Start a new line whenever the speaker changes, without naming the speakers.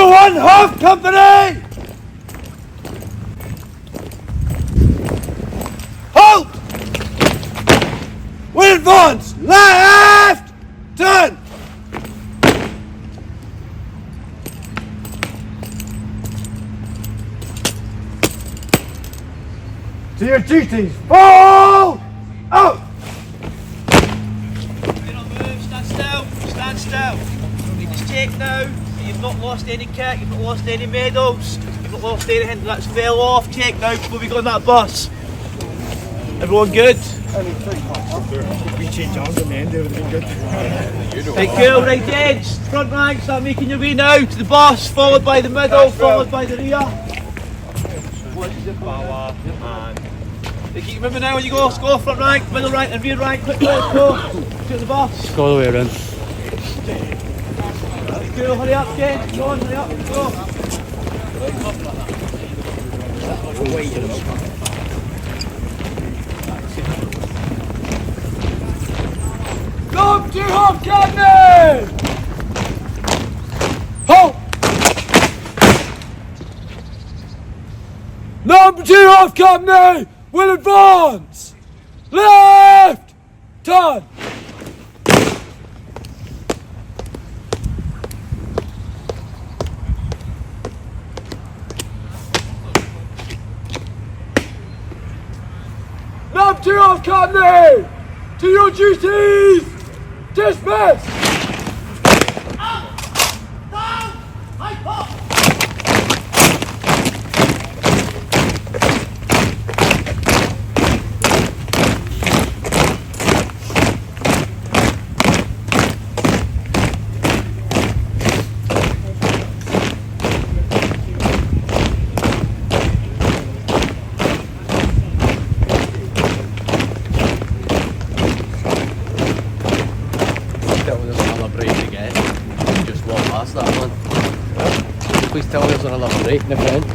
Number 1 half company! Halt! We advance! Left! Turn! To your duties! Fall! Out!
Stand still, stand still. You just check now. You've not lost any kit, you've not lost any medals, you've not lost anything that's fell off. Check now before we go on that bus. Everyone good?
We change arms at the end, it would have been good.
Right, cool, right edge. Front rank, start making your way now to the bus, followed by the middle, followed by the rear. What's your power, man? Keep remember now when you go, score front rank, middle rank and rear rank, quickly, let's go. To the bus.
Go all the way around.
Cool, hurry up, Ken. Go on, hurry up, go.
Come to half company! Halt! Number 2 half company will advance! Left! Turn! Number 2 half company! To your duties! Dismiss!
Please tell me there's another break in the front.